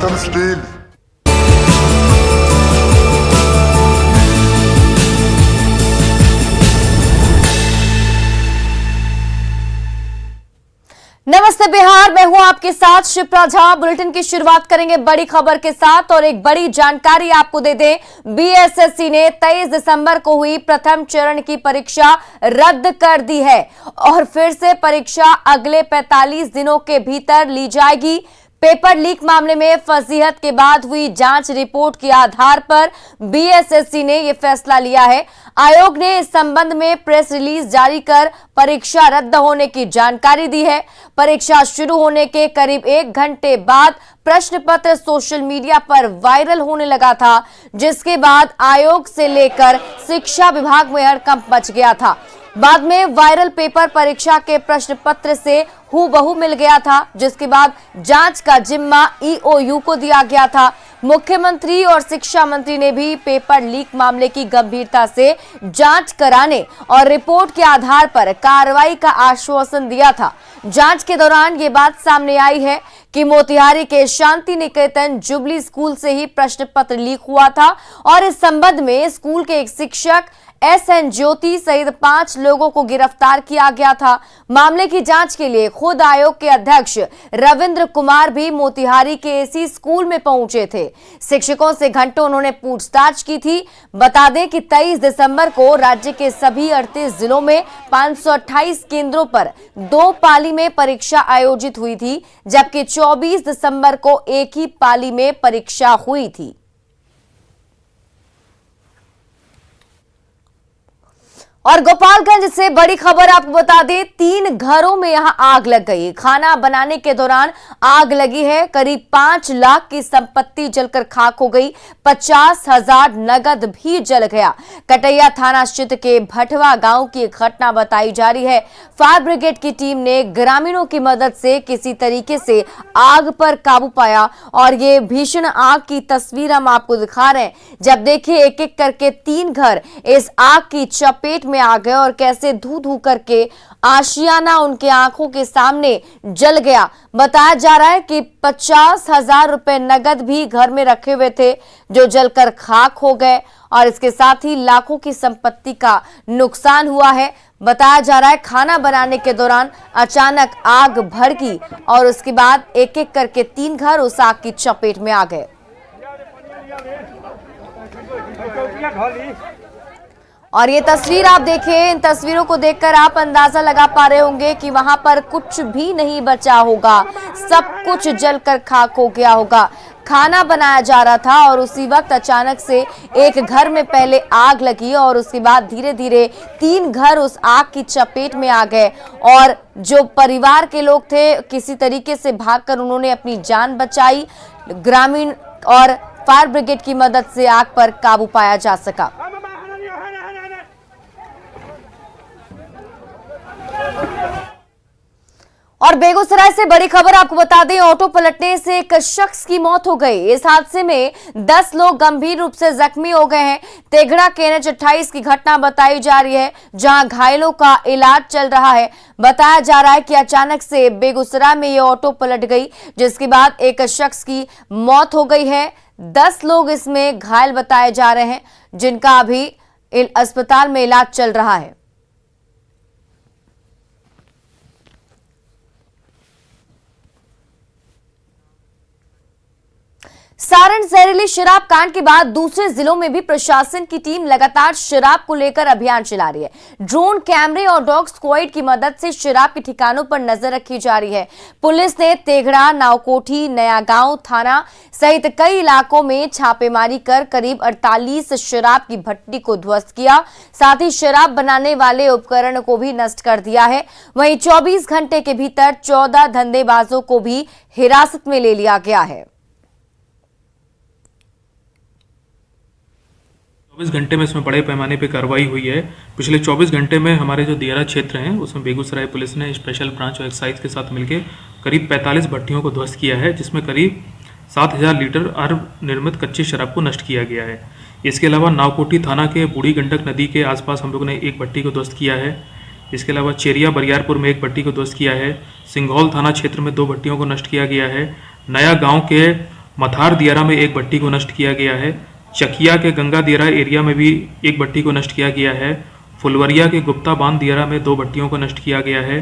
Steel. नमस्ते बिहार, मैं हूं आपके साथ शिप्रा झा। बुलेटिन की शुरुआत करेंगे बड़ी खबर के साथ और एक बड़ी जानकारी आपको दे दें। बीएसएससी ने 23 दिसंबर को हुई प्रथम चरण की परीक्षा रद्द कर दी है और फिर से परीक्षा अगले 45 दिनों के भीतर ली जाएगी। पेपर लीक मामले में फजीहत के बाद हुई जांच रिपोर्ट के आधार पर बीएसएससी ने यह फैसला लिया है। आयोग ने इस संबंध में प्रेस रिलीज जारी कर परीक्षा रद्द होने की जानकारी दी है। परीक्षा शुरू होने के करीब 1 घंटे बाद प्रश्न पत्र सोशल मीडिया पर वायरल होने लगा था, जिसके बाद आयोग से लेकर शिक्षा विभाग में हड़कंप मच गया था। बाद में वायरल पेपर परीक्षा के प्रश्न पत्र से हूबहू मिल गया था, जिसके बाद जांच का जिम्मा ईओयू को दिया गया था। मुख्यमंत्री और शिक्षा मंत्री ने भी पेपर लीक मामले की गंभीरता से जांच कराने और रिपोर्ट के आधार पर कार्रवाई का आश्वासन दिया था। जांच के दौरान ये बात सामने आई है कि मोतिहारी के शांति निकेतन जुबली स्कूल से ही प्रश्न पत्र लीक हुआ था और इस संबंध में स्कूल के एक शिक्षक एसएन ज्योति सहित 5 लोगों को गिरफ्तार किया गया था। मामले की जांच के लिए खुद आयोग के अध्यक्ष रविंद्र कुमार भी मोतिहारी के इसी स्कूल में पहुंचे थे। शिक्षकों से घंटों उन्होंने पूछताछ की थी। बता दें कि 23 दिसंबर को राज्य के सभी 38 जिलों में 528 केंद्रों पर 2 पाली में परीक्षा आयोजित हुई थी, जबकि 24 दिसंबर को एक ही पाली में परीक्षा हुई थी। और गोपालगंज से बड़ी खबर आपको बता दें, 3 घरों में यहां आग लग गई। खाना बनाने के दौरान आग लगी है। करीब 5 लाख की संपत्ति जलकर खाक हो गई। 50,000 नगद भी जल गया। कटैया थाना क्षेत्र के भटवा गांव की एक घटना बताई जा रही है। फायर ब्रिगेड की टीम ने ग्रामीणों की मदद से किसी तरीके से आग पर काबू पाया और ये भीषण आग की तस्वीर हम आपको दिखा रहे हैं। जब देखिए एक एक करके 3 घर इस आग की चपेट में आ गए और कैसे धू धू करके आशियाना उनके आंखों के सामने जल गया। बताया जा रहा है कि 50,000 रुपए नगद भी घर में रखे हुए थे, जो जलकर खाक हो गए और इसके साथ ही लाखों की संपत्ति का नुकसान हुआ है। बताया जा रहा है खाना बनाने के दौरान अचानक आग भड़की और उसके बाद एक एक करके 3 घर उस आग की चपेट में आ गए। और ये तस्वीर आप देखिए, इन तस्वीरों को देखकर आप अंदाजा लगा पा रहे होंगे कि वहां पर कुछ भी नहीं बचा होगा, सब कुछ जलकर खाक हो गया होगा। खाना बनाया जा रहा था और उसी वक्त अचानक से एक घर में पहले आग लगी और उसके बाद धीरे धीरे 3 घर उस आग की चपेट में आ गए और जो परिवार के लोग थे किसी तरीके से भागकर उन्होंने अपनी जान बचाई। ग्रामीण और फायर ब्रिगेड की मदद से आग पर काबू पाया जा सका। और बेगूसराय से बड़ी खबर आपको बता दें, ऑटो पलटने से एक शख्स की मौत हो गई। इस हादसे में 10 लोग गंभीर रूप से जख्मी हो गए हैं। तेघड़ा के NH 28 की घटना बताई जा रही है, जहां घायलों का इलाज चल रहा है। बताया जा रहा है कि अचानक से बेगूसराय में यह ऑटो पलट गई, जिसके बाद एक शख्स की मौत हो गई है। 10 लोग इसमें घायल बताए जा रहे हैं, जिनका अभी अस्पताल में इलाज चल रहा है। सारण जहरीली शराब कांड के बाद दूसरे जिलों में भी प्रशासन की टीम लगातार शराब को लेकर अभियान चला रही है। ड्रोन कैमरे और डॉग स्क्वाड की मदद से शराब के ठिकानों पर नजर रखी जा रही है। पुलिस ने तेघड़ा, नावकोठी, नया गांव थाना सहित कई इलाकों में छापेमारी कर करीब 48 शराब की भट्टी को ध्वस्त किया। साथ ही शराब बनाने वाले उपकरण को भी नष्ट कर दिया है। वहीं 24 घंटे के भीतर 14 धंधेबाजों को भी हिरासत में ले लिया गया है। 24 घंटे में इसमें बड़े पैमाने पे कार्रवाई हुई है। पिछले 24 घंटे में हमारे जो दियारा क्षेत्र हैं उसमें बेगूसराय पुलिस ने स्पेशल ब्रांच और एक्साइज के साथ मिलकर करीब 45 भट्टियों को ध्वस्त किया है, जिसमें करीब 7,000 लीटर अर्ब निर्मित कच्ची शराब को नष्ट किया गया है। इसके अलावा नावकोठी थाना के बूढ़ी गंडक नदी के आसपास हम लोग ने एक भट्टी को ध्वस्त किया है। इसके अलावा चेरिया बरियारपुर में एक भट्टी को ध्वस्त किया है। सिंघौल थाना क्षेत्र में 2 भट्टियों को नष्ट किया गया है। नया गांव के मथार दियारा में एक भट्टी को नष्ट किया गया है। चकिया के गंगा दियारा एरिया में भी एक भट्टी को नष्ट किया गया है। फुलवरिया के गुप्ता बांध दियारा में 2 भट्टियों को नष्ट किया गया है।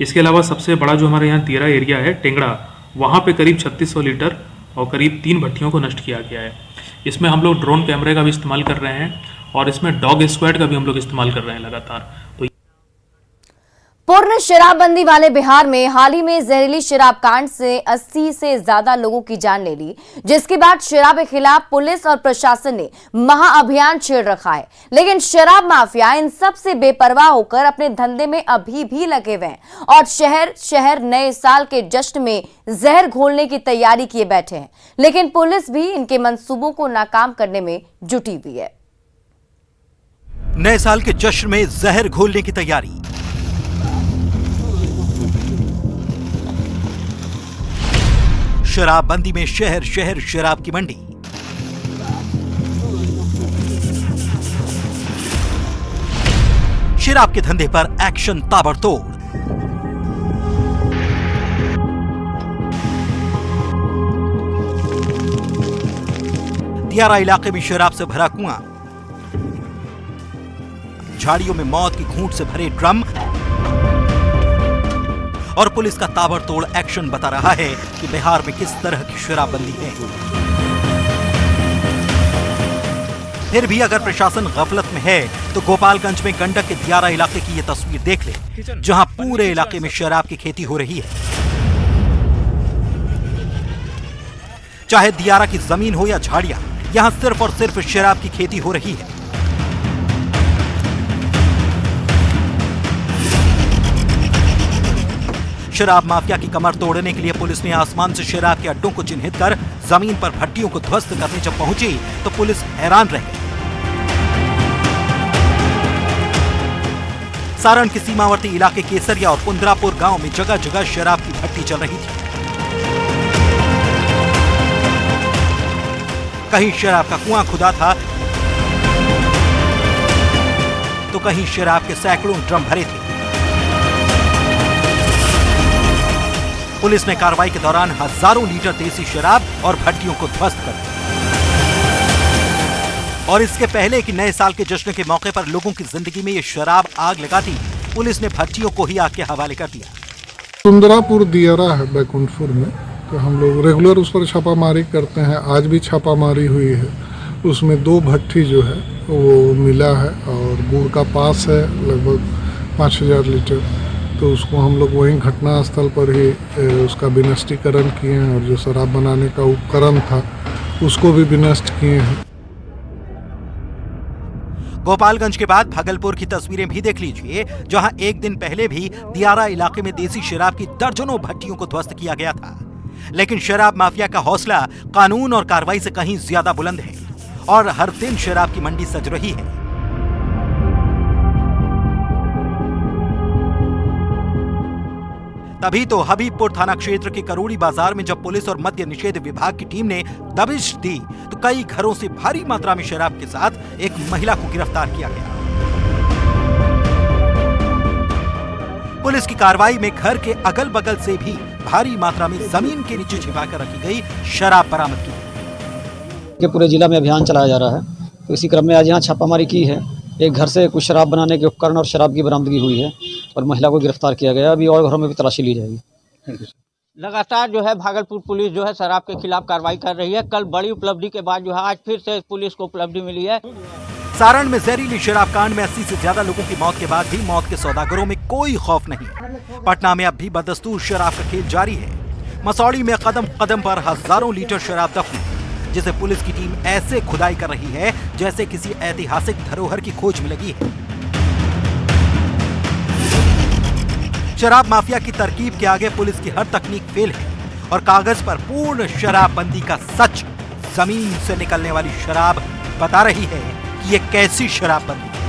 इसके अलावा सबसे बड़ा जो हमारे यहाँ दियारा एरिया है टेंगड़ा, वहाँ पे करीब 3600 लीटर और करीब 3 भट्टियों को नष्ट किया गया है। इसमें हम लोग ड्रोन कैमरे का भी इस्तेमाल कर रहे हैं और इसमें डॉग स्क्वाड का भी हम लोग इस्तेमाल कर रहे हैं लगातार। तो पूर्ण शराबबंदी वाले बिहार में हाल ही में जहरीली शराब कांड से 80 से ज्यादा लोगों की जान ले ली, जिसके बाद शराब के खिलाफ पुलिस और प्रशासन ने महाअभियान छेड़ रखा है। लेकिन शराब माफिया इन सब से बेपरवाह होकर अपने धंधे में अभी भी लगे हुए हैं और शहर शहर नए साल के जश्न में जहर घोलने की तैयारी किए बैठे हैं। लेकिन पुलिस भी इनके मंसूबों को नाकाम करने में जुटी हुई है। नए साल के जश्न में जहर घोलने की तैयारी। शराबबंदी में शहर शहर शराब की मंडी। शराब के धंधे पर एक्शन ताबड़तोड़। दियारा इलाके में शराब से भरा कुआं, झाड़ियों में मौत की घूंट से भरे ड्रम और पुलिस का ताबड़तोड़ एक्शन बता रहा है कि बिहार में किस तरह की शराबबंदी है। फिर भी अगर प्रशासन गफलत में है तो गोपालगंज में गंडक के दियारा इलाके की यह तस्वीर देख ले, जहां पूरे इलाके में शराब की खेती हो रही है। चाहे दियारा की जमीन हो या झाड़ियां, यहां सिर्फ और सिर्फ शराब की खेती हो रही है। शराब माफिया की कमर तोड़ने के लिए पुलिस ने आसमान से शराब के अड्डों को चिन्हित कर जमीन पर भट्टियों को ध्वस्त करने जब पहुंची तो पुलिस हैरान रह गई। सारण के सीमावर्ती इलाके केसरिया और कुंद्रापुर गांव में जगह जगह शराब की भट्टी चल रही थी। कहीं शराब का कुआं खुदा था तो कहीं शराब के सैकड़ों ड्रम भरे थे। पुलिस ने कार्रवाई के दौरान हजारों लीटर देसी शराब और भट्टियों को ध्वस्त कर दिया। और इसके पहले कि नए साल के जश्न के मौके पर लोगों की जिंदगी में ये शराब आग लगाती, पुलिस ने भट्टियों को ही आग के हवाले कर दिया। कुंद्रापुर दियारा है बैकुंठपुर में, तो हम लोग रेगुलर उस पर छापामारी करते हैं। आज भी छापामारी हुई है, उसमें 2 भट्टी जो है वो मिला है और गुड़ का पास है लगभग 5000 लीटर। तो उसको हम लोग वहीं घटनास्थल पर ही उसका विनष्टीकरण किए हैं और जो शराब बनाने का उपकरण था उसको भी विनष्ट किए हैं। गोपालगंज के बाद भागलपुर की तस्वीरें भी देख लीजिए, जहां एक दिन पहले भी दियारा इलाके में देसी शराब की दर्जनों भट्टियों को ध्वस्त किया गया था। लेकिन शराब माफिया का हौसला कानून और कार्रवाई से कहीं ज्यादा बुलंद है और हर दिन शराब की मंडी सज रही है। तभी तो हबीबपुर थाना क्षेत्र के करोड़ी बाजार में जब पुलिस और मद्य निषेध विभाग की टीम ने दबिश दी तो कई घरों से भारी मात्रा में शराब के साथ एक महिला को गिरफ्तार किया गया। पुलिस की कार्रवाई में घर के अगल बगल से भी भारी मात्रा में जमीन के नीचे छिपाकर रखी गई शराब बरामद की। पूरे जिला में अभियान चलाया जा रहा है, तो इसी क्रम में आज यहाँ छापामारी की है। एक घर से कुछ शराब बनाने के उपकरण और शराब की बरामदगी हुई है और महिला को गिरफ्तार किया गया। अभी और घरों में भी तलाशी ली जाएगी। लगातार जो है भागलपुर पुलिस जो है शराब के खिलाफ कार्रवाई कर रही है। कल बड़ी उपलब्धि के बाद जो है आज फिर से पुलिस को उपलब्धि मिली है। सारण में जहरीली शराब कांड में 80 से ज्यादा लोगों की मौत के बाद भी मौत के सौदागरों में कोई खौफ नहीं। पटना में अब भी बदस्तूर शराब का खेल जारी है। मसौड़ी में कदम कदम पर हजारों लीटर शराब दफन, जिसे पुलिस की टीम ऐसे खुदाई कर रही है जैसे किसी ऐतिहासिक धरोहर की खोज में लगी है। शराब माफिया की तरकीब के आगे पुलिस की हर तकनीक फेल है और कागज पर पूर्ण शराबबंदी का सच जमीन से निकलने वाली शराब बता रही है कि ये कैसी शराबबंदी है।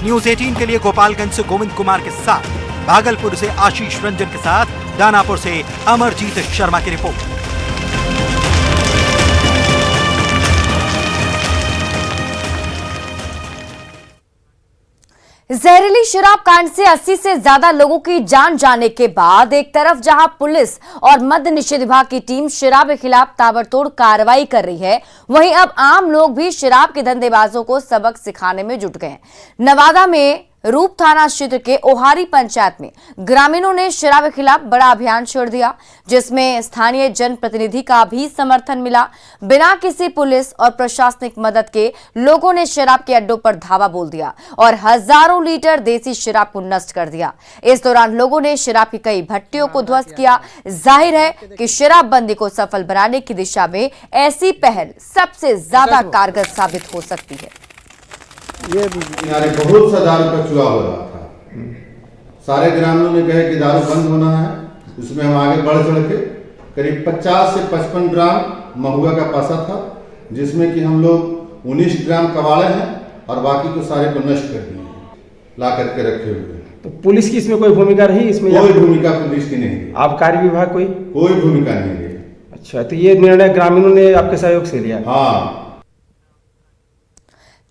न्यूज़ 18 के लिए गोपालगंज से गोविंद कुमार के साथ, भागलपुर से आशीष रंजन के साथ, दानापुर से अमरजीत शर्मा की रिपोर्ट। जहरीली शराब कांड से 80 से ज्यादा लोगों की जान जाने के बाद एक तरफ जहां पुलिस और मद्य निषेध विभाग की टीम शराब के खिलाफ ताबड़तोड़ कार्रवाई कर रही है, वहीं अब आम लोग भी शराब के धंधेबाजों को सबक सिखाने में जुट गए हैं। नवादा में रूप थाना क्षेत्र के ओहारी पंचायत में ग्रामीणों ने शराब के खिलाफ बड़ा अभियान छेड़ दिया, जिसमें स्थानीय जनप्रतिनिधि का भी समर्थन मिला। बिना किसी पुलिस और प्रशासनिक मदद के लोगों ने शराब के अड्डों पर धावा बोल दिया और हजारों लीटर देसी शराब को नष्ट कर दिया। इस दौरान लोगों ने शराब की कई भट्टियों को ध्वस्त किया। जाहिर है कि शराबबंदी को सफल बनाने की दिशा में ऐसी पहल सबसे ज्यादा कारगर साबित हो सकती है। यानी बहुत सा दारू का चुआ हो रहा था। सारे ग्रामीणों ने कहे कि दारू बंद होना है। उसमें हम आगे बढ़ चढ़ के करीब 50 से 55 ग्राम महुआ का पासा था, जिसमें कि हम लोग 19 ग्राम कबाड़े हैं और बाकी को सारे को नष्ट कर दिए, ला करके रखे हुए। तो पुलिस की इसमें कोई भूमिका रही? इसमें कोई भूमिका पुलिस की नहीं रही। आबकारी विभाग कोई भूमिका नहीं रही। अच्छा, तो ये निर्णय ग्रामीणों ने आपके सहयोग से लिया? हाँ।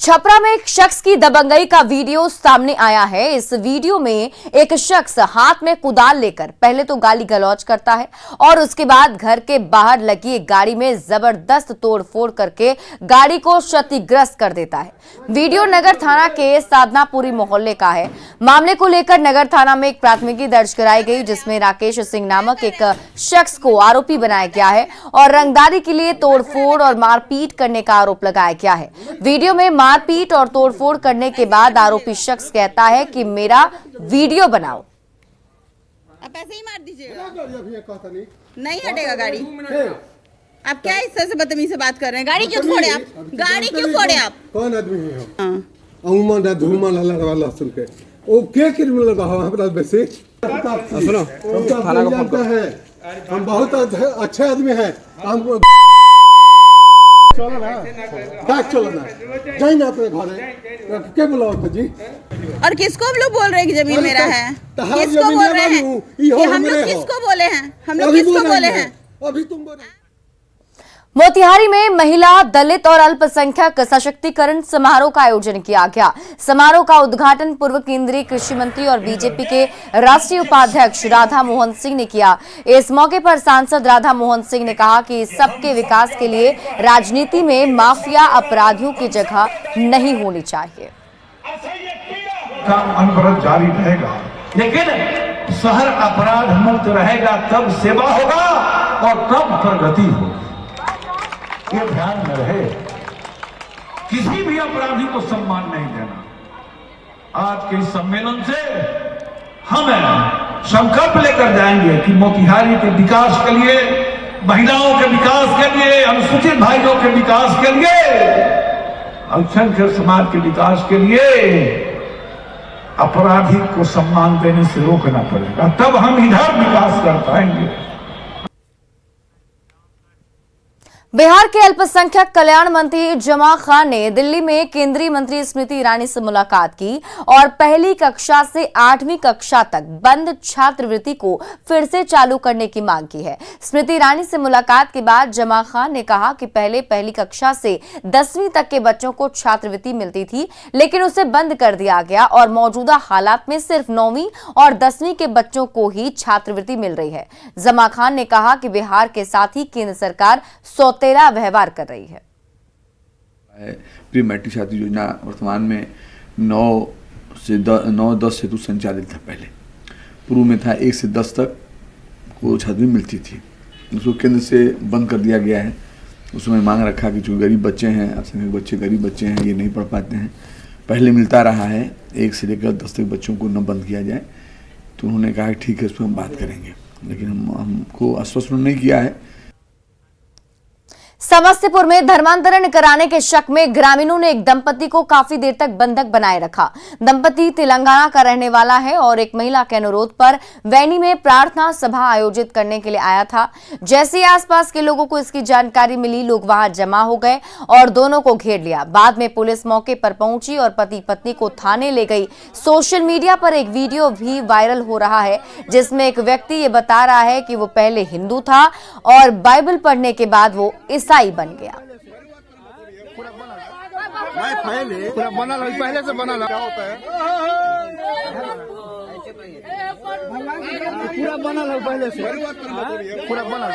छपरा में एक शख्स की दबंगई का वीडियो सामने आया है। इस वीडियो में एक शख्स हाथ में कुदाल लेकर पहले तो गाली गलौज करता है और उसके बाद घर के बाहर लगी एक गाड़ी में जबरदस्त तोड़फोड़ करके गाड़ी को क्षतिग्रस्त कर देता है। वीडियो नगर थाना के साधनापुरी मोहल्ले का है। मामले को लेकर नगर थाना में एक प्राथमिकी दर्ज कराई गई, जिसमें राकेश सिंह नामक एक शख्स को आरोपी बनाया गया है और रंगदारी के लिए तोड़फोड़ और मारपीट करने का आरोप लगाया गया है। वीडियो में मारपीट और तोड़फोड़ करने के बाद आरोपी शख्स कहता है कि मेरा वीडियो बनाओ। आप ऐसे ही मार दीजिएगा, नहीं हटेगा गाड़ी। आप क्या इस तरह से बदतमीजी से बात कर रहे हैं? गाड़ी क्यों फोड़े आप? गाड़ी क्यों फोड़े आप? कौन आदमी है? अमुमन धूमा लहला वाला सुन के ओ के क्रिमिनल रहा हमरा बेसी। सुनो, थाना का फोन है। हम बहुत अच्छे आदमी हैं। हम चलो ना, क्या चलो ना, जाइए ना अपने घर। क्या बुलाओ तो जी? और किसको हम लोग बोल रहे हैं कि जमीन मेरा है? किसको बोल रहे हैं? हम लोग किसको बोले हैं? हम लोग किसको बोले हैं? अभी तुम बोले। मोतिहारी में महिला, दलित और अल्पसंख्यक सशक्तिकरण समारोह का आयोजन किया गया। समारोह का उद्घाटन पूर्व केंद्रीय कृषि मंत्री और बीजेपी के राष्ट्रीय उपाध्यक्ष राधा मोहन सिंह ने किया। इस मौके पर सांसद राधा मोहन सिंह ने कहा कि सबके विकास के लिए राजनीति में माफिया अपराधियों की जगह नहीं होनी चाहिए। अनवरत जारी रहेगा, लेकिन शहर अपराध मुक्त रहेगा तब सेवा होगा और तब प्रगति होगी। ये ध्यान में रहे, किसी भी अपराधी को सम्मान नहीं देना। आज के इस सम्मेलन से हम संकल्प लेकर जाएंगे कि मोतिहारी के विकास के लिए, महिलाओं के विकास के लिए, अनुसूचित भाइयों के विकास के लिए, अल्पसंख्यक समाज के विकास के लिए अपराधी को सम्मान देने से रोकना पड़ेगा, तब हम इधर विकास कर पाएंगे। बिहार के अल्पसंख्यक कल्याण मंत्री जमा खान ने दिल्ली में केंद्रीय मंत्री स्मृति ईरानी से मुलाकात की और पहली कक्षा से 8वीं कक्षा तक बंद छात्रवृत्ति को फिर से चालू करने की मांग की है। स्मृति ईरानी से मुलाकात के बाद जमा खान ने कहा कि पहले पहली कक्षा से 10वीं तक के बच्चों को छात्रवृत्ति मिलती थी, लेकिन उसे बंद कर दिया गया और मौजूदा हालात में सिर्फ 9वीं और 10वीं के बच्चों को ही छात्रवृत्ति मिल रही है। जमा खान ने कहा कि बिहार के साथ ही केंद्र सरकार तेरा व्यवहार कर रही है। प्री मैट्रिक छात्र योजना वर्तमान में 9-10 हेतु संचालित था। पहले पूर्व में था 1 से 10 तक को छात्रवृत्ति मिलती थी, उसको केंद्र से बंद कर दिया गया है। उसमें मांग रखा कि जो गरीब बच्चे हैं, अल्पसंख्यक बच्चे, गरीब बच्चे हैं, ये नहीं पढ़ पाते हैं। पहले मिलता रहा है, 1 से लेकर 10 तक बच्चों को न बंद किया जाए। तो उन्होंने कहा ठीक है, इस पर हम बात करेंगे, लेकिन हमको आश्वस्त नहीं किया है। समस्तीपुर में धर्मांतरण कराने के शक में ग्रामीणों ने एक दंपति को काफी देर तक बंधक बनाए रखा। दंपति तेलंगाना का रहने वाला है और एक महिला के अनुरोध पर वैनी में प्रार्थना सभा आयोजित करने के लिए आया था। जैसे ही आसपास के लोगों को इसकी जानकारी मिली, लोग वहां जमा हो गए और दोनों को घेर लिया। बाद में पुलिस मौके पर पहुंची और पति पत्नी को थाने ले गई। सोशल मीडिया पर एक वीडियो भी वायरल हो रहा है, जिसमें एक व्यक्ति ये बता रहा है कि वो पहले हिंदू था और बाइबल पढ़ने के बाद वो ईसाई बन गया। पहले से बना क्या होता है? पूरा बनल है पहले से, पूरा बनल।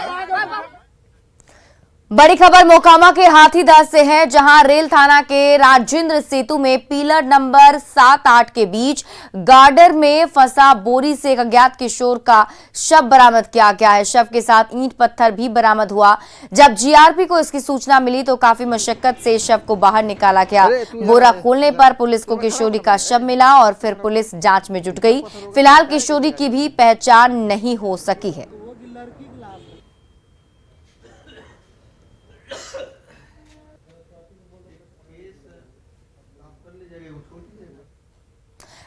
बड़ी खबर मोकामा के हाथीदह से है, जहां रेल थाना के राजेंद्र सेतु में पिलर नंबर 7-8 के बीच गार्डर में फंसा बोरी से एक अज्ञात किशोर का शव बरामद किया गया है। शव के साथ ईंट पत्थर भी बरामद हुआ। जब जीआरपी को इसकी सूचना मिली तो काफी मशक्कत से शव को बाहर निकाला गया। बोरा खोलने पर पुलिस को किशोरी का शव मिला और फिर पुलिस जांच में जुट गई। फिलहाल किशोरी की भी पहचान नहीं हो सकी है।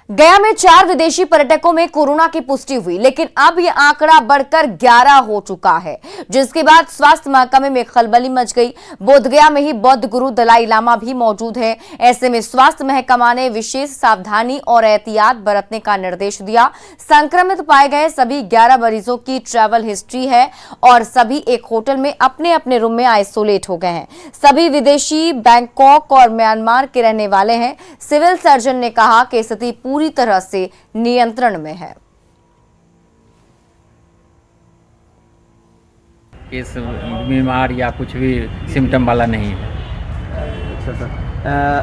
गया में 4 विदेशी पर्यटकों में कोरोना की पुष्टि हुई, लेकिन अब यह आंकड़ा बढ़कर 11 हो चुका है, जिसके बाद स्वास्थ्य महकमे में खलबली मच गई। बोधगया में ही बौद्ध गुरु दलाई लामा भी मौजूद है। ऐसे में स्वास्थ्य महकमा ने विशेष सावधानी और एहतियात बरतने का निर्देश दिया। संक्रमित पाए गए सभी 11 मरीजों की ट्रैवल हिस्ट्री है और सभी एक होटल में अपने अपने रूम में आइसोलेट हो गए हैं। सभी विदेशी बैंकॉक और म्यांमार के रहने वाले हैं। सिविल सर्जन ने कहा कि स्थिति पूरी तरह से नियंत्रण में है। इस बीमार या कुछ भी सिम्टम वाला नहीं है। अच्छा सर,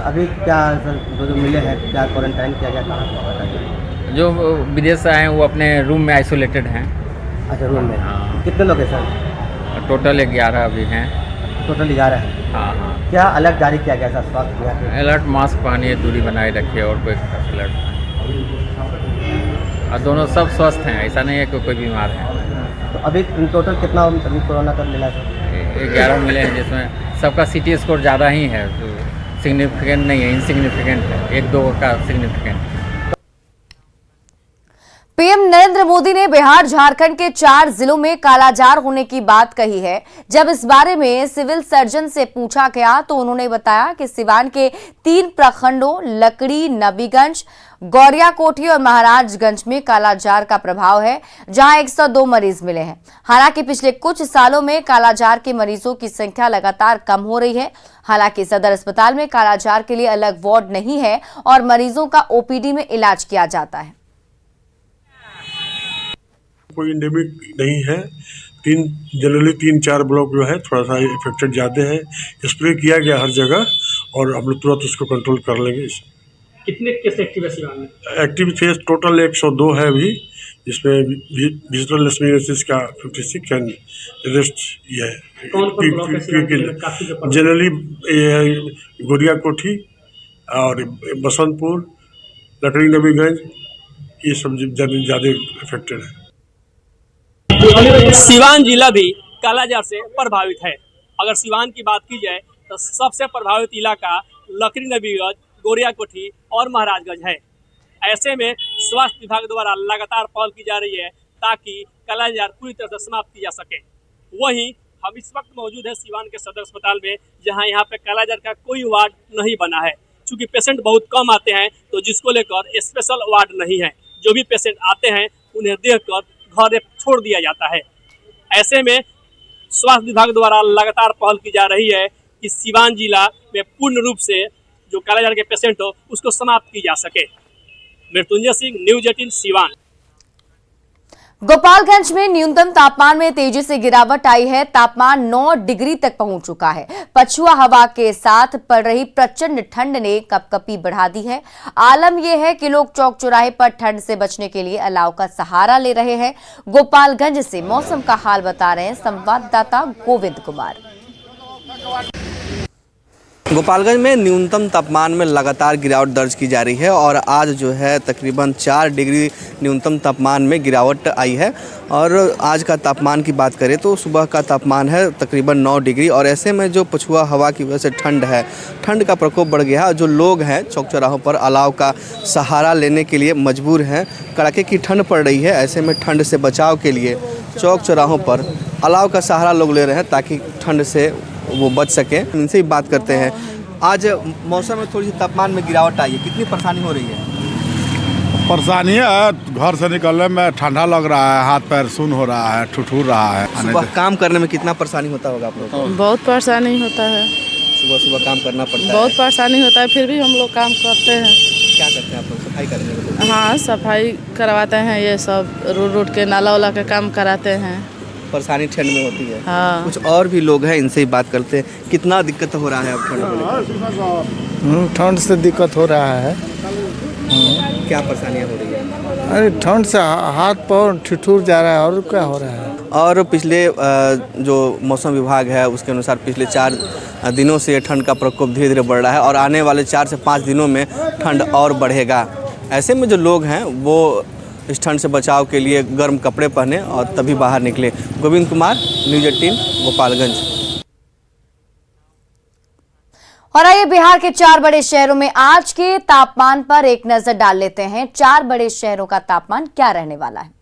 अभी क्या सर जो मिले हैं क्या क्वारंटाइन किया गया, कहाँ? जो विदेश से आए हैं वो अपने रूम में आइसोलेटेड हैं। अच्छा, रूम में। हाँ। कितने लोग हैं सर? टोटल 11 अभी हैं। टोटल 11 है। हाँ हाँ। क्या अलर्ट जारी किया गया सर स्वास्थ्य विभाग से? अलर्ट, मास्क पहनिए, दूरी बनाए रखिए और कोई अलर्ट। और दोनों सब स्वस्थ हैं, ऐसा नहीं है कि कोई बीमार है। तो अभी टोटल कितना अभी कोरोना का मिला सर? 11 मिले हैं, जिसमें सबका CT स्कोर ज़्यादा ही है, तो सिग्निफिकेंट नहीं है, इनसिग्निफिकेंट है, 1-2 का सिग्निफिकेंट। पीएम नरेंद्र मोदी ने बिहार झारखंड के 4 जिलों में कालाजार होने की बात कही है। जब इस बारे में सिविल सर्जन से पूछा गया तो उन्होंने बताया कि सिवान के 3 प्रखंडों लकड़ी, नबीगंज, गौरियाकोठी और महाराजगंज में कालाजार का प्रभाव है, जहां 102 मरीज मिले हैं। हालांकि पिछले कुछ सालों में कालाजार के मरीजों की संख्या लगातार कम हो रही है। हालांकि सदर अस्पताल में कालाजार के लिए अलग वार्ड नहीं है और मरीजों का OPD में इलाज किया जाता है। कोई एंडेमिक नहीं है। जनरली 3-4 ब्लॉक जो है थोड़ा सा इफेक्टेड ज़्यादा है। स्प्रे किया गया हर जगह और हम लोग तुरंत उसको कंट्रोल कर लेंगे। कितने केस एक्टिव है सिवान में? एक्टिव केस टोटल 102 है अभी, जिसमें विजिटल लेशमानियासिस का 56 एंड रेस्ट ये है। जनरली गोरियाकोठी और बसंतपुर, लकड़ी, नबीगंज, ये सब ज़्यादा इफेक्टेड है। सिवान जिला भी कालाजार से प्रभावित है। अगर सिवान की बात की जाए तो सबसे प्रभावित इलाका लकड़ी, नबीगंज, गोरियाकोठी और महाराजगंज है। ऐसे में स्वास्थ्य विभाग द्वारा लगातार पहल की जा रही है ताकि कालाजार पूरी तरह से समाप्त की जा सके। वहीं हम इस वक्त मौजूद है सिवान के सदर अस्पताल में, जहां यहाँ पे कालाजार का कोई वार्ड नहीं बना है। चूँकि पेशेंट बहुत कम आते हैं तो जिसको लेकर स्पेशल वार्ड नहीं है। जो भी पेशेंट आते हैं उन्हें देखकर घर छोड़ दिया जाता है। ऐसे में स्वास्थ्य विभाग द्वारा लगातार पहल की जा रही है कि सिवान जिला में पूर्ण रूप से जो कालाजार के पेशेंट हो उसको समाप्त की जा सके। मृत्युंजय सिंह, न्यूज 18 सिवान। गोपालगंज में न्यूनतम तापमान में तेजी से गिरावट आई है। तापमान 9 डिग्री तक पहुंच चुका है। पछुआ हवा के साथ पड़ रही प्रचंड ठंड ने कपकपी बढ़ा दी है। आलम यह है कि लोग चौक चौराहे पर ठंड से बचने के लिए अलाव का सहारा ले रहे हैं। गोपालगंज से मौसम का हाल बता रहे हैं संवाददाता गोविंद कुमार। गोपालगंज में न्यूनतम तापमान में लगातार गिरावट दर्ज की जा रही है और आज जो है तकरीबन 4 डिग्री न्यूनतम तापमान में गिरावट आई है। और आज का तापमान की बात करें तो सुबह का तापमान है तकरीबन 9 डिग्री और ऐसे में जो पछुआ हवा की वजह से ठंड है, ठंड का प्रकोप बढ़ गया है। जो लोग हैं चौक चौराहों पर अलाव का सहारा लेने के लिए मजबूर हैं। कड़ाके की ठंड पड़ रही है, ऐसे में ठंड से बचाव के लिए चौक चौराहों पर अलाव का सहारा लोग ले रहे हैं ताकि ठंड से वो बच सकें। इनसे ही बात करते हैं। आज मौसम में थोड़ी सी तापमान में गिरावट आई है, कितनी परेशानी हो रही है? परेशानी है, घर से निकलने में ठंडा लग रहा है, हाथ पैर सुन हो रहा है, ठुठुर रहा है। सुबह काम करने में कितना परेशानी होता होगा आप लोग को? बहुत परेशानी होता है। सुबह सुबह काम करना पड़ता है, बहुत परेशानी होता है, फिर भी हम लोग काम करते हैं। क्या करते हैं आप लोग, सफाई करने के लिए? हाँ, सफाई करवाते हैं, ये सब रोड के नाला वाला का काम कराते हैं। परेशानी ठंड में होती है। हाँ। कुछ और भी लोग हैं, इनसे ही बात करते हैं। कितना दिक्कत हो रहा है अब ठंड में? ठंड से दिक्कत हो रहा है। क्या परेशानियाँ हो रही है? अरे ठंड से हाथ पाँव ठिठुर जा रहा है, और क्या हो रहा है। और पिछले जो मौसम विभाग है उसके अनुसार पिछले 4 दिनों से ठंड का प्रकोप धीरे धीरे बढ़ रहा है और आने वाले 4 से 5 दिनों में ठंड और बढ़ेगा। ऐसे में जो लोग हैं वो इस ठंड से बचाव के लिए गर्म कपड़े पहने और तभी बाहर निकले। गोविंद कुमार, न्यूज़ 18, गोपालगंज। और आइए बिहार के 4 बड़े शहरों में आज के तापमान पर एक नजर डाल लेते हैं। 4 बड़े शहरों का तापमान क्या रहने वाला है।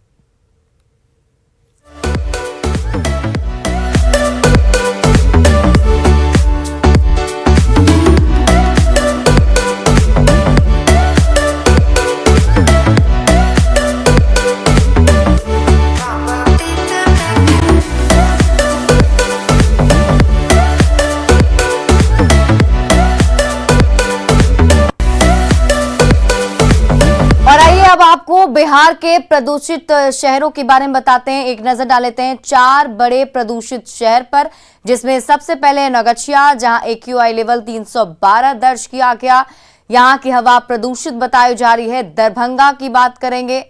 अब आपको बिहार के प्रदूषित शहरों के बारे में बताते हैं, एक नजर डाल लेते हैं 4 बड़े प्रदूषित शहर पर, जिसमें सबसे पहले नौगछिया, जहां AQI लेवल 312 दर्ज किया गया। यहां की हवा प्रदूषित बताई जा रही है। दरभंगा की बात करेंगे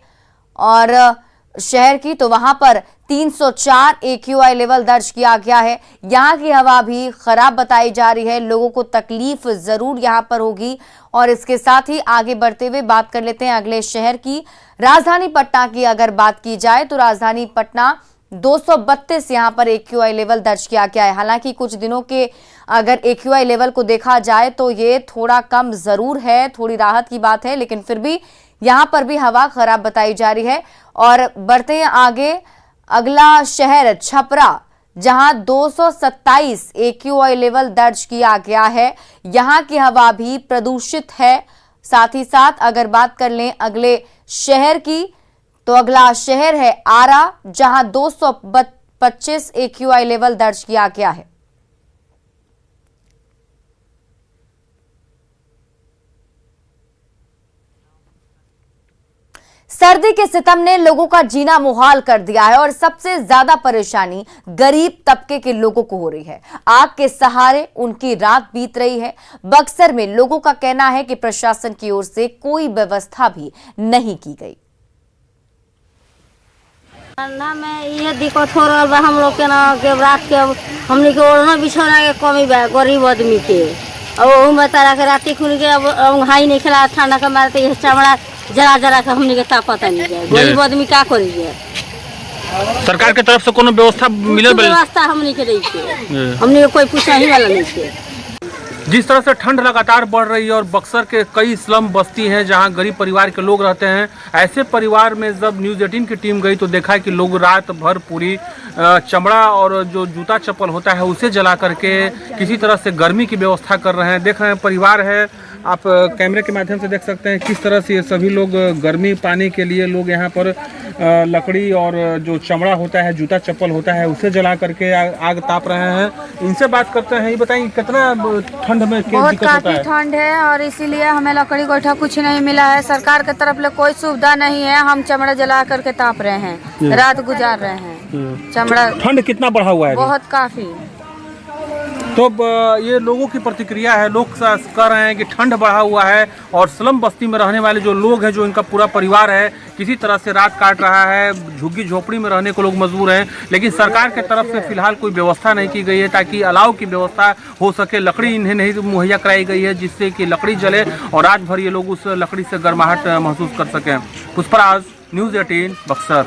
और शहर की, तो वहां पर 304 AQI लेवल दर्ज किया गया है। यहाँ की हवा भी खराब बताई जा रही है। लोगों को तकलीफ जरूर यहाँ पर होगी। और इसके साथ ही आगे बढ़ते हुए बात कर लेते हैं अगले शहर की, राजधानी पटना की। अगर बात की जाए तो राजधानी पटना 232 यहाँ पर AQI लेवल दर्ज किया गया है। हालांकि कुछ दिनों के अगर AQI लेवल को देखा जाए तो ये थोड़ा कम जरूर है, थोड़ी राहत की बात है, लेकिन फिर भी यहाँ पर भी हवा खराब बताई जा रही है। और बढ़ते हैं आगे, अगला शहर छपरा, जहां 227 AQI लेवल दर्ज किया गया है। यहां की हवा भी प्रदूषित है। साथ ही साथ अगर बात कर लें अगले शहर की, तो अगला शहर है आरा, जहां 225 AQI लेवल दर्ज किया गया है। सर्दी के सितम ने लोगों का जीना मुहाल कर दिया है और सबसे ज्यादा परेशानी गरीब तबके के लोगों को हो रही है। आग के सहारे उनकी रात बीत रही है। बक्सर में लोगों का कहना है कि प्रशासन की ओर से कोई व्यवस्था भी नहीं की गई। ठंडा में ये दिक्कत हो रहा है हम लोग के ना, के रात के हमने के ओढ़ना बिछौना के कमी बा गरीब आदमी के। और में तरह के राती खुल के अब हाई नहीं खिला, ठंडा के मारे तो चमड़ा जरा जरा के हमने के तापता नहीं जाए। गरीब आदमी क्या करिए। सरकार के तरफ से कोनो व्यवस्था मिले? व्यवस्था हमने के नहीं के, हमने कोई पूछा ही वाला नहीं के। जिस तरह से ठंड लगातार बढ़ रही है और बक्सर के कई स्लम बस्ती हैं जहां गरीब परिवार के लोग रहते हैं, ऐसे परिवार में जब न्यूज़ 18 की टीम गई तो देखा कि लोग रात भर पूरी चमड़ा और जो जूता चप्पल होता है उसे जला करके किसी तरह से गर्मी की व्यवस्था कर रहे हैं। देख रहे हैं परिवार है, आप कैमरे के माध्यम से देख सकते हैं किस तरह से ये सभी लोग गर्मी पाने के लिए लोग यहाँ पर लकड़ी और जो चमड़ा होता है, जूता चप्पल होता है, उसे जला करके आग ताप रहे हैं। इनसे बात करते हैं, ये बताएंगे कितना ठंड में बहुत काफी ठंड है और इसीलिए हमें लकड़ी गोईठा कुछ नहीं मिला है। सरकार की तरफ से कोई सुविधा नहीं है। हम चमड़ा जला करके ताप रहे हैं, रात गुजार रहे हैं। चमड़ा ठंड कितना बढ़ा हुआ है? बहुत काफी। तो ये लोगों की प्रतिक्रिया है, लोग कह रहे हैं कि ठंड बढ़ा हुआ है और स्लम बस्ती में रहने वाले जो लोग हैं, जो इनका पूरा परिवार है, किसी तरह से रात काट रहा है। झुग्गी झोपड़ी में रहने को लोग मजबूर हैं, लेकिन सरकार के तरफ से फिलहाल कोई व्यवस्था नहीं की गई है ताकि अलाव की व्यवस्था हो सके। लकड़ी इन्हें नहीं मुहैया कराई गई है जिससे कि लकड़ी जले और रात भर ये लोग उस लकड़ी से गर्माहट महसूस कर सकें। पुष्पराज, न्यूज़ 18, बक्सर।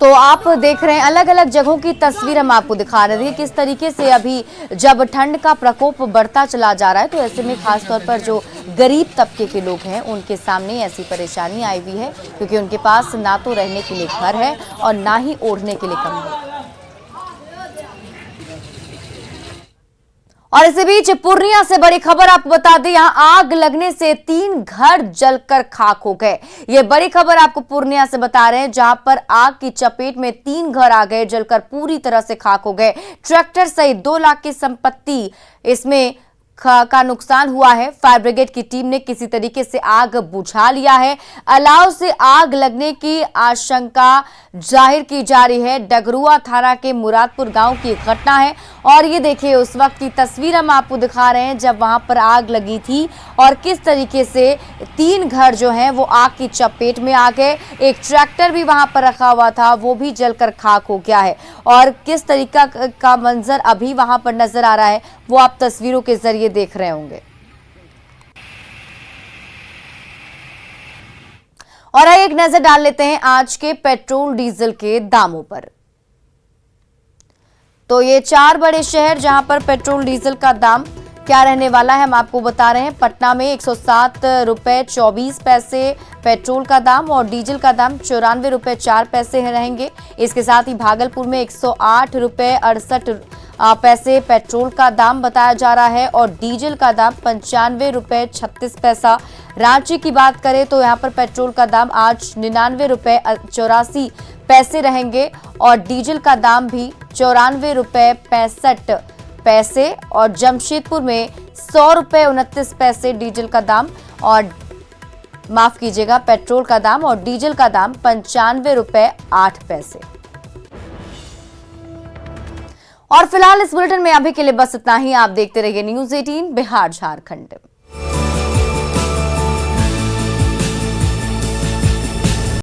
तो आप देख रहे हैं अलग अलग जगहों की तस्वीर हम आपको दिखा रहे हैं किस तरीके से अभी जब ठंड का प्रकोप बढ़ता चला जा रहा है, तो ऐसे में खास तौर पर जो गरीब तबके के लोग हैं उनके सामने ऐसी परेशानी आई हुई है, क्योंकि उनके पास ना तो रहने के लिए घर है और ना ही ओढ़ने के लिए कम्बल। और इसी बीच पूर्णिया से बड़ी खबर आपको बता दें, यहां आग लगने से 3 घर जलकर खाक हो गए। ये बड़ी खबर आपको पूर्णिया से बता रहे हैं, जहां पर आग की चपेट में 3 घर आ गए, जलकर पूरी तरह से खाक हो गए। ट्रैक्टर सहित 2 लाख की संपत्ति इसमें का नुकसान हुआ है। फायर ब्रिगेड की टीम ने किसी तरीके से आग बुझा लिया है। अलाव से आग लगने की आशंका जाहिर की जा रही है। डगरुआ थाना के मुरादपुर गांव की घटना है और ये देखिए उस वक्त की तस्वीर हम आपको दिखा रहे हैं जब वहां पर आग लगी थी और किस तरीके से 3 घर जो हैं वो आग की चपेट में आ गए। एक ट्रैक्टर भी वहां पर रखा हुआ था, वो भी जलकर खाक हो गया है और किस तरीका का मंजर अभी वहां पर नजर आ रहा है वो आप तस्वीरों के जरिए देख रहे होंगे। और एक नजर डाल लेते हैं आज के पेट्रोल डीजल के दामों पर। तो ये 4 बड़े शहर जहां पर पेट्रोल डीजल का दाम क्या रहने वाला है हम आपको बता रहे हैं। पटना में 107 रुपए 24 पैसे पेट्रोल का दाम और डीजल का दाम 94 रुपए 4 पैसे रहेंगे। इसके साथ ही भागलपुर में 108 रुपए 68 पैसे पेट्रोल का दाम बताया जा रहा है और डीजल का दाम 95 रुपए 36 पैसा। रांची की बात करें तो यहाँ पर पेट्रोल का दाम आज 99 रुपए 84 पैसे रहेंगे और डीजल का दाम भी 94 रुपए 65 पैसे और जमशेदपुर में 100 रुपए 29 पैसे डीजल का दाम और माफ कीजिएगा पेट्रोल का दाम और डीजल का दाम 95 रुपए 8 पैसे। और फिलहाल इस बुलेटिन में अभी के लिए बस इतना ही। आप देखते रहिए न्यूज़ 18 बिहार झारखंड।